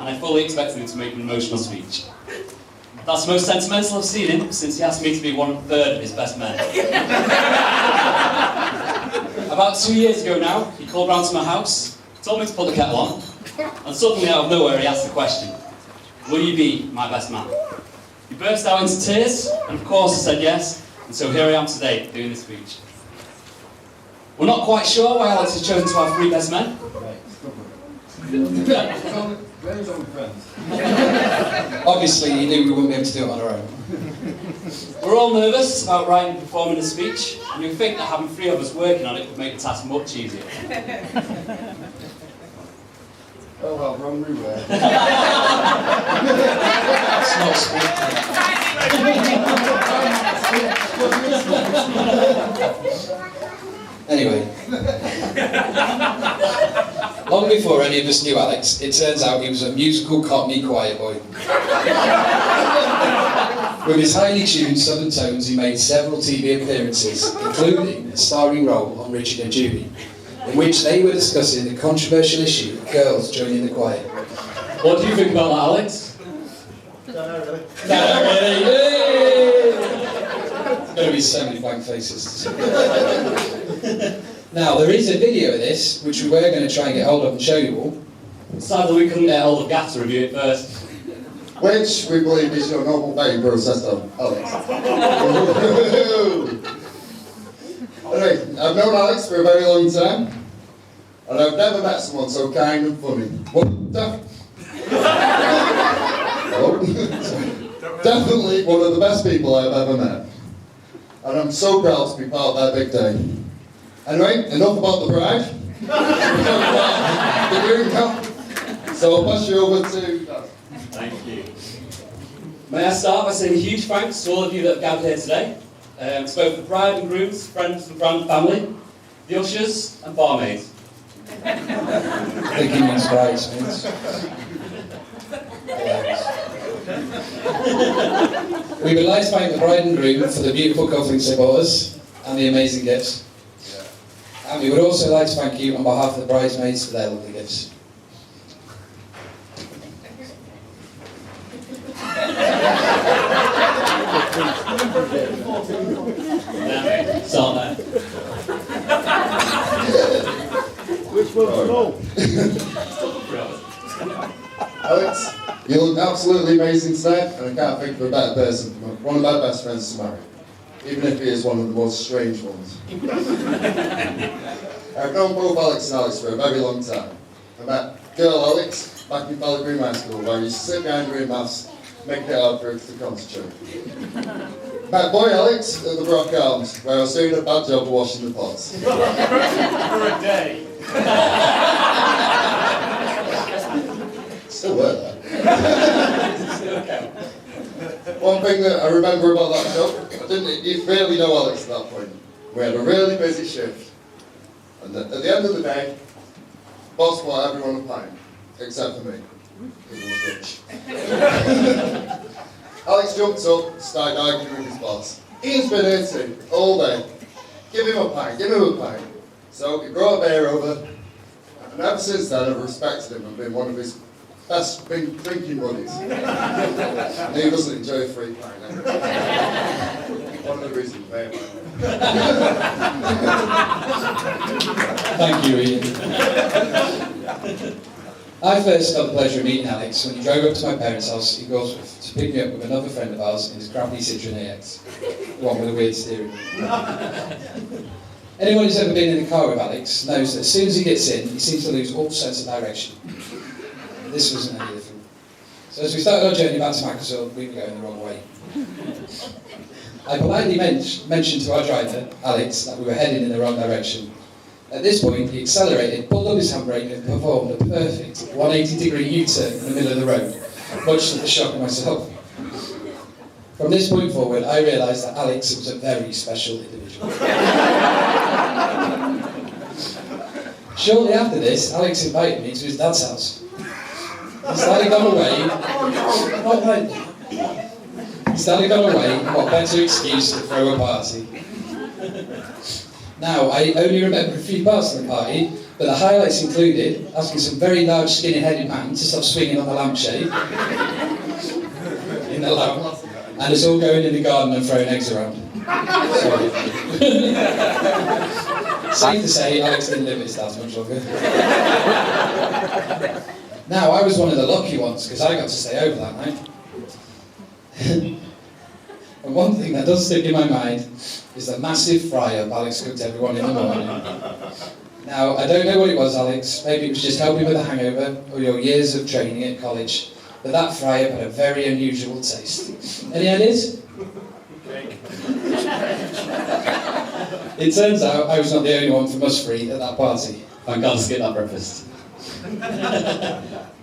and I fully expected him to make an emotional speech. That's the most sentimental I've seen him since he asked me to be 1/3 of his best men. About 2 years ago now, he called round to my house, told me to put the kettle on, and suddenly out of nowhere he asked the question, "Will you be my best man?" He burst out into tears, and of course I said yes, and so here I am today, doing this speech. We're not quite sure why Alex has chosen to have 3 best men. Those old friends. Obviously, he knew we wouldn't be able to do it on our own. We're all nervous about writing and performing a speech, and we think that having 3 of us working on it would make the task much easier. Oh well, wrong roulette. It's not speaking. Anyway. Long before any of us knew Alex, it turns out he was a musical Cockney choir boy. With his highly tuned southern tones, he made several TV appearances, including a starring role on Richard and Judy, in which they were discussing the controversial issue of girls joining the choir. What do you think about that, Alex? Don't know really. No, really? There's going to be so many blank faces. Now, there is a video of this, which we were going to try and get hold of and show you all. Sadly, we couldn't get hold of Gaff to review it first. Which we believe is your normal betting process though, Alex. Anyway, I've known Alex for a very long time, and I've never met someone so kind and funny. Definitely one of the best people I've ever met. And I'm so proud to be part of that big day. Anyway, enough about the bride. The groom camp. So I'll pass you over to Dad. Thank you. May I start by saying a huge thanks to all of you that have gathered here today. To both the bride and grooms, friends and family, the ushers and barmaids. I think he means bridesmaids. We would like to thank the bride and groom for the beautiful coupling they brought us and the amazing gifts. And we would also like to thank you on behalf of the bridesmaids for their lovely gifts. Start there. Which one's low? Alex, you look absolutely amazing tonight, and I can't think of a better person for one of my best friends to marry, even if he is one of the most strange ones. I've known both Alex and Alex for a very long time. I met girl Alex back in Pellegrini High School, where I used to sit behind her in maths, making it hard for her to concentrate. Met boy Alex at the Brock Arms, where I was doing a bad job of washing the pots. For a day. Still work there. One thing that I remember about that job, I didn't really know Alex at that point. We had a really busy shift, and at the end of the day, boss bought everyone a pint, except for me. He was rich. Alex jumped up, started arguing with his boss. Ian's been here too, all day. Give him a pint, give him a pint. So he brought a beer over, and ever since then I've respected him and been one of his best drinking buddies. And he doesn't enjoy a free pint. One of the reasons I pay him. Thank you, Ian. I first got the pleasure of meeting Alex when he drove up to my parents' house in Macclesfield to pick me up with another friend of ours in his crappy Citroen AX, the one with a weird steering wheel. Anyone who's ever been in a car with Alex knows that as soon as he gets in, he seems to lose all sense of direction. This wasn't any different. So as we started our journey back to Macclesfield, we were going the wrong way. I politely mentioned to our driver, Alex, that we were heading in the wrong direction. At this point, he accelerated, pulled up his handbrake and performed a perfect 180-degree U-turn in the middle of the road, much to the shock of myself. From this point forward, I realised that Alex was a very special individual. Shortly after this, Alex invited me to his dad's house. Instead of going away, what better excuse to throw a party? Now, I only remember a few parts of the party, But the highlights included asking some very large skinny-headed man to stop swinging on the lampshade in the lamp, and us all going in the garden and throwing eggs around. Safe to say, Alex didn't live with his dad much longer. Now, I was one of the lucky ones, because I got to stay over that night. And one thing that does stick in my mind is the massive fryer Alex cooked everyone in the morning. Now, I don't know what it was, Alex. Maybe it was just helping with a hangover, or your years of training at college. But that fryer had a very unusual taste. Any ideas? Cake. It turns out I was not the only one from us three at that party. Thank God I skipped that breakfast.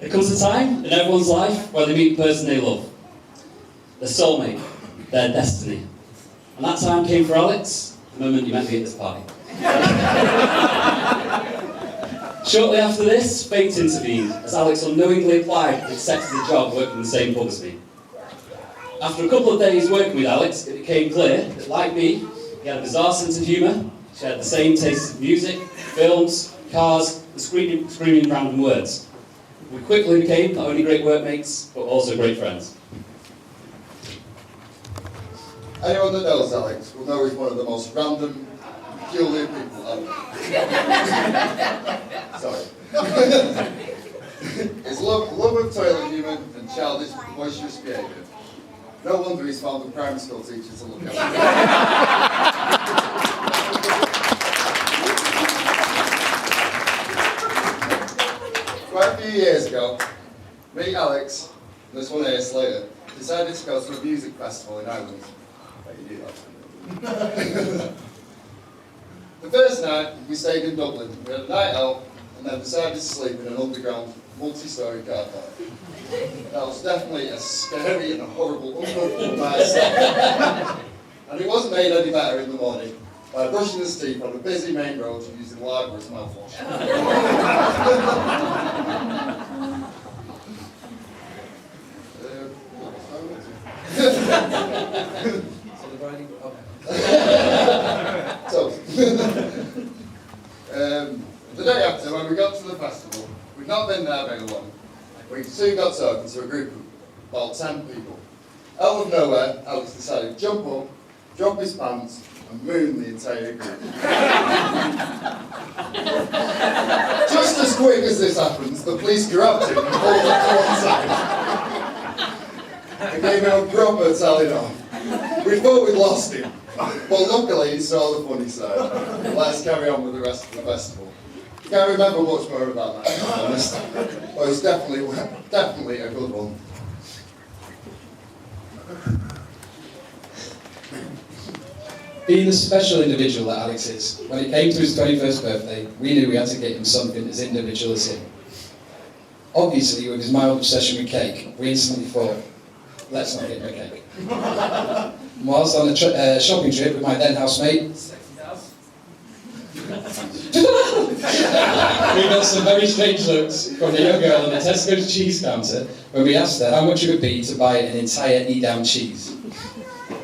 There comes a time in everyone's life where they meet the person they love. Their soulmate, their destiny. And that time came for Alex, the moment you met me at this party. Shortly after this, fate intervened, as Alex unknowingly applied and accepted a job working in the same pub as me. After a couple of days working with Alex, it became clear that, like me, he had a bizarre sense of humour, shared the same tastes of music, films, cars, and screaming random words. We quickly became not only great workmates, but also great friends. Anyone that knows Alex will know he's one of the most random, peculiar people ever. Sorry. His love of toilet humour and childish, boisterous behaviour. No wonder he's found a primary school teacher to look after. Quite a few years ago, me, Alex, and this one here, Slater, decided to go to a music festival in Ireland. Bet you do that. The first night, we stayed in Dublin. We had a night out, and then decided to sleep in an underground, multi-storey car park. That was definitely a scary and a horrible, uncomfortable night. And it wasn't made any better in the morning by brushing his teeth on a busy main road using lager as mouthwash. So, the day after, when we got to the festival, we'd not been there very long. We soon got talking to a group of about 10 people. Out of nowhere, Alex decided to jump up, drop his pants, and moon the entire group. Just as quick as this happens, the police grabbed him and pulled him to one side. They gave him a proper telling off. We thought we'd lost him, but luckily he saw the funny side. Let's carry on with the rest of the festival. I can't remember much more about that, to be honest. But it was definitely a good one. Being the special individual that Alex is, when it came to his 21st birthday, we knew we had to get him something as individual as him. Obviously, with his mild obsession with cake, we instantly thought, let's not get him a cake. Whilst on a shopping trip with my then housemate, we got some very strange looks from the young girl on the Tesco's cheese counter when we asked her how much it would be to buy an entire Edam cheese.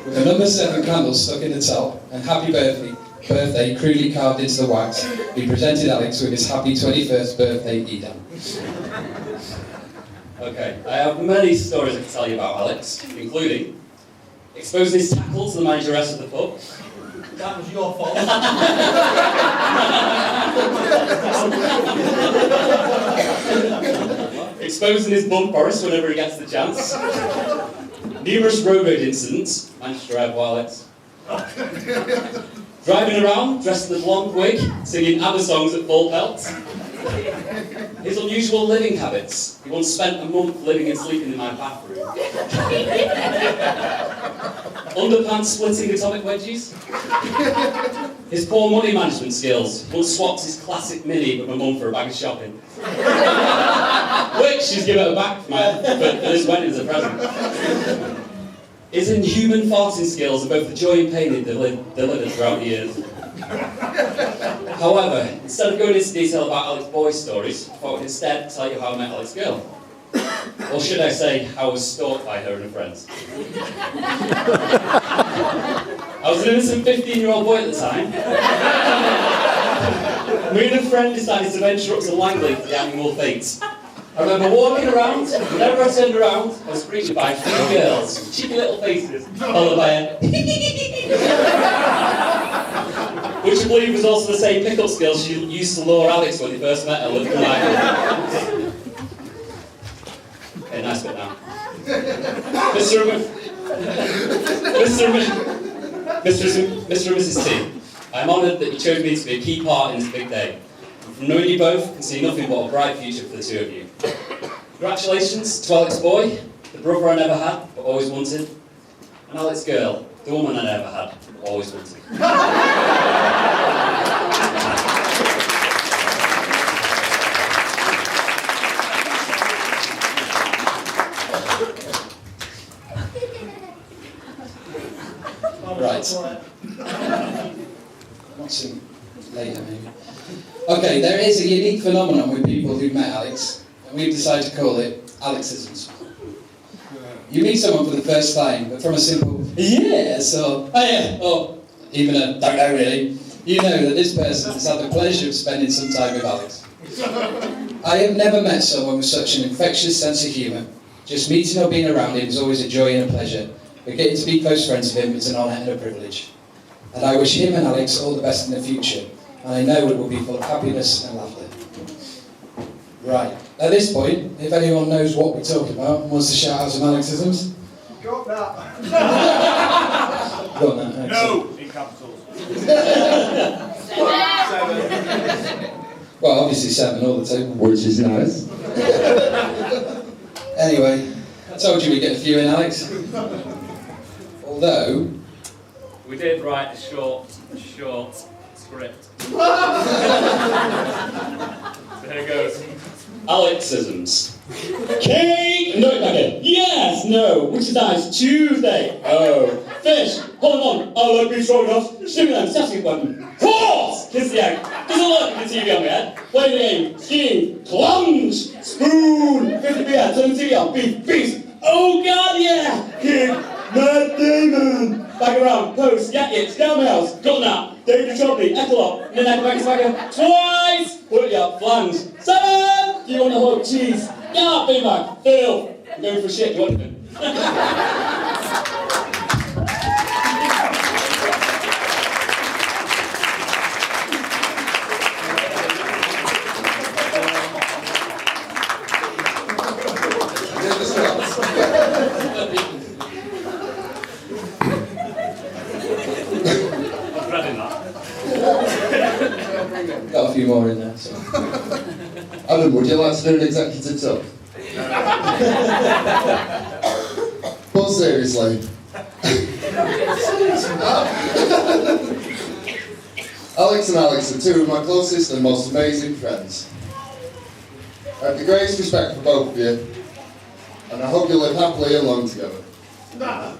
With a number 7 candle stuck in the top and happy birthday crudely carved into the wax, we presented Alex with his happy 21st birthday Edam. Okay, I have many stories I can tell you about Alex, including exposing his tackle to the manageress of the pub. That was your fault. Exposing his bum Boris whenever he gets the chance. Numerous road rage incidents. Managed to drive while Alex. Driving around, dressed in a blonde wig, singing ABBA songs at full pelt. His unusual living habits. He once spent a month living and sleeping in my bathroom. Underpants splitting atomic wedgies. His poor money management skills. He once swapped his classic Mini with my mum for a bag of shopping. Which she's given her back for this wedding as a present. His inhuman farting skills are both the joy and pain he delivered throughout the years. However, instead of going into detail about Alex's boy stories, I thought I'd instead tell you how I met Alex's girl. Or should I say, how I was stalked by her and her friends. I was an innocent 15-year-old boy at the time. Me and a friend decided to venture up to Langley for the annual fete. I remember walking around, whenever I turned around, I was greeted by 3 girls, with cheeky little faces, followed by a which I believe was also the same pick-up skills she used to lure Alex when he first met her living in Michael. Okay, nice bit now. Mr. and Mrs. T, I am honoured that you chose me to be a key part in this big day. And from knowing you both, I can see nothing but a bright future for the 2 of you. Congratulations to Alex Boy, the brother I never had, but always wanted, and Alex Girl, the woman I never had, but always wanted. Right. What's in later, maybe? Okay, there is a unique phenomenon with people who've met Alex, and we've decided to call it Alexisms. You meet someone for the first time, but from a simple yes or oh yeah, or even a don't know really, you know that this person has had the pleasure of spending some time with Alex. I have never met someone with such an infectious sense of humour. Just meeting or being around him is always a joy and a pleasure. But getting to be close friends with him is an honour and a privilege. And I wish him and Alex all the best in the future. And I know it will be full of happiness and laughter. Right. At this point, if anyone knows what we're talking about and wants to shout out some Alexisms. Got that. Go on then. No! In capitals. 7. Well, obviously 7 all the time. Which is nice. Anyway, I told you we'd get a few in, Alex. Although... We did write a short script. So here it goes. Alexisms. Cake! No, okay. Yes, no. Which is nice? Tuesday. Oh. Fish. Hold on. I won't be strong enough. Stimulant. Sassy button. Horse! Kiss the egg. Doesn't look at the TV on my head. Play the game. Skiing. Plunge. Spoon. 50 beer. Turn the TV on. Beef. Beast. Oh god, yeah! Kick. Matt Damon. Back around. Post. Yak Yips. Down my house. Got that. David Chobney. Echelon. And then I come back twice. Put it up. Flange. 7. Do you want a hug? Cheese. Yeah, Big Mac. Phil. I'm going for shit. Do you want anything? Got a few more in there, so. Adam, would you like to do an executive talk? But seriously. Alex and Alex are 2 of my closest and most amazing friends. I have the greatest respect for both of you, and I hope you live happily and long together. No.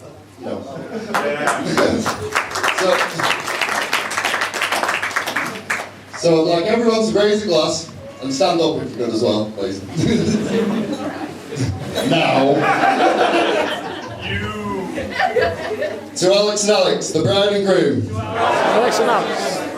So I'd like everyone to raise a glass and stand up if you could as well, please. Now. To Alex and Alex, the bride and groom. Alex and Alex.